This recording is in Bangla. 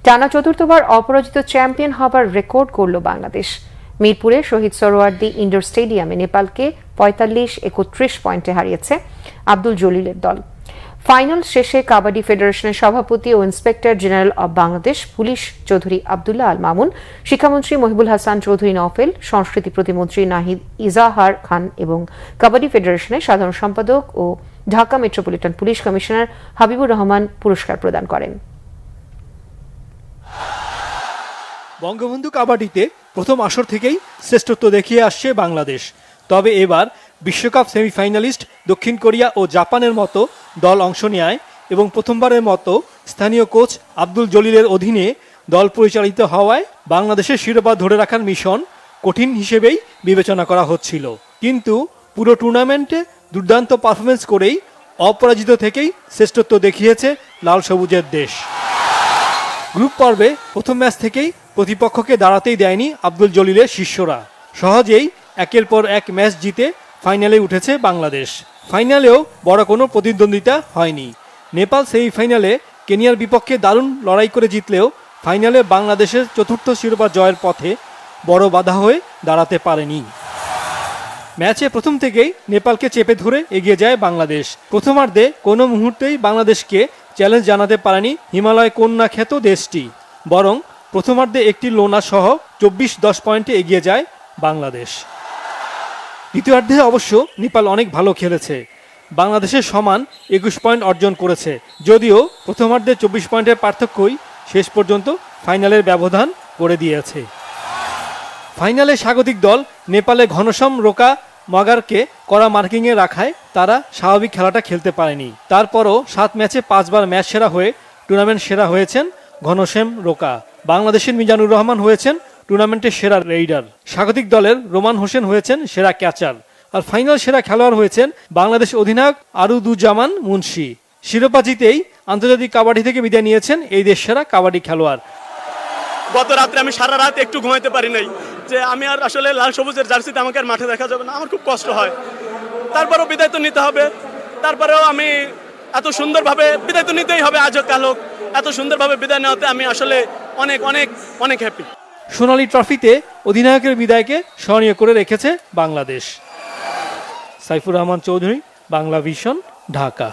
টানা চতুর্থবার অপরাজিত চ্যাম্পিয়ন হবার রেকর্ড করল বাংলাদেশ। মিরপুরে শহীদ সোহরাওয়ার্দী ইনডোর স্টেডিয়ামে নেপালকে ৪৫-৩১ পয়েন্টে হারিয়েছে আব্দুল জলিলের দল। ফাইনাল শেষে কাবাডি ফেডারেশনের সভাপতি ও inspector general of Bangladesh police Chowdhury Abdullah Al Mamun, শিক্ষামন্ত্রী মহিবুল হাসান চৌধুরী নওফেল, সংস্কৃতি প্রতিমন্ত্রী নাহিদ ইজাহার খান এবং কাবাডি ফেডারেশনের সাধারণ সম্পাদক ও Dhaka metropolitan police commissioner Habibur Rahman পুরস্কার প্রদান করেন। বঙ্গবন্ধু কাবাডিতে প্রথম আসর থেকেই শ্রেষ্ঠত্ব দেখিয়ে আসছে বাংলাদেশ। তবে এবার বিশ্বকাপ সেমিফাইনালিস্ট দক্ষিণ কোরিয়া ও জাপানের মতো দল অংশ নেয় এবং প্রথমবারের মতো স্থানীয় কোচ আব্দুল জলিলের অধীনে দল পরিচালিত হওয়ায় বাংলাদেশের শিরোপা ধরে রাখার মিশন কঠিন হিসেবেই বিবেচনা করা হচ্ছিল। কিন্তু পুরো টুর্নামেন্টে দুর্দান্ত পারফরমেন্স করেই অপরাজিত থেকেই শ্রেষ্ঠত্ব দেখিয়েছে লাল সবুজের দেশ। গ্রুপ পর্বে প্রথম ম্যাচ থেকেই প্রতিপক্ষকে দাঁড়াতেই দেয়নি আব্দুল জলিলের শিষ্যরা। সহজেই একের পর এক ম্যাচ জিতে ফাইনালে উঠেছে বাংলাদেশ। ফাইনালেও বড় কোনো প্রতিদ্বন্দ্বিতা হয়নি। নেপাল সেমিফাইনালে কেনিয়ার বিপক্ষে দারুণ লড়াই করে জিতলেও ফাইনালে বাংলাদেশের চতুর্থ শিরোপা জয়ের পথে বড় বাধা হয়ে দাঁড়াতে পারেনি। ম্যাচে প্রথম থেকেই নেপালকে চেপে ধরে এগিয়ে যায় বাংলাদেশ। প্রথমার্ধে কোনো মুহূর্তেই বাংলাদেশকে চ্যালেঞ্জ জানাতে পারেনি হিমালয় কন্যা খ্যাত দেশটি, বরং প্রথমার্ধে একটি লোনা সহ 24-10 পয়েন্টে এগিয়ে যায় বাংলাদেশ। দ্বিতীয়ার্ধে অবশ্য নেপাল অনেক ভালো খেলেছে, বাংলাদেশের সমান 21 পয়েন্ট অর্জন করেছে। যদিও প্রথমার্ধে 24 পয়েন্টের পার্থক্যই শেষ পর্যন্ত ফাইনালের ব্যবধান করে দিয়েছে। ফাইনালে স্বাগতিক দল নেপালে ঘনশ্যাম রোকা মগারকে কড়া মার্কিংয়ে রাখায় তারা স্বাভাবিক খেলাটা খেলতে পারেনি। তারপরও 7 ম্যাচে 5 বার ম্যাচ সেরা হয়ে টুর্নামেন্ট সেরা হয়েছেন ঘনশ্যাম রোকা। বাংলাদেশের মিজানুর রহমান হয়েছেন টুর্নামেন্টের সেরা রেইডার। স্বাগতিক দলের রোমান হোসেন হয়েছেন সেরা ক্যাচার। আর ফাইনাল সেরা খেলোয়াড় হয়েছেন বাংলাদেশ অধিনায়ক আরুদুজ্জামান মুন্সি। শিরোপা জিতেই আন্তর্জাতিক কাবাডি থেকে বিদায় নিয়েছেন এই দেশ সেরা কাবাডি খেলোয়াড়। গত রাত্রে আমি সারা রাত একটু ঘুমাইতে পারি নাই, যে আমি আর আসলে লাল সবুজের জার্সিতে আমাকে আর মাঠে দেখা যাবে না। আমার খুব কষ্ট হয়, তারপরেও বিদায় তো নিতে হবে। তারপরেও আমি এত সুন্দরভাবে বিদায় তো নিতেই হবে, আজ হোক কাল হোক, এত সুন্দরভাবে বিদায় নেওয়াতে আমি আসলে অনেক অনেক অনেক হ্যাপি। সোনালী ট্রফিতে অধিনায়কের বিদায়কে স্মরণীয় করে রেখেছে বাংলাদেশ। সাইফুর রহমান চৌধুরী, বাংলা ভিশন, ঢাকা।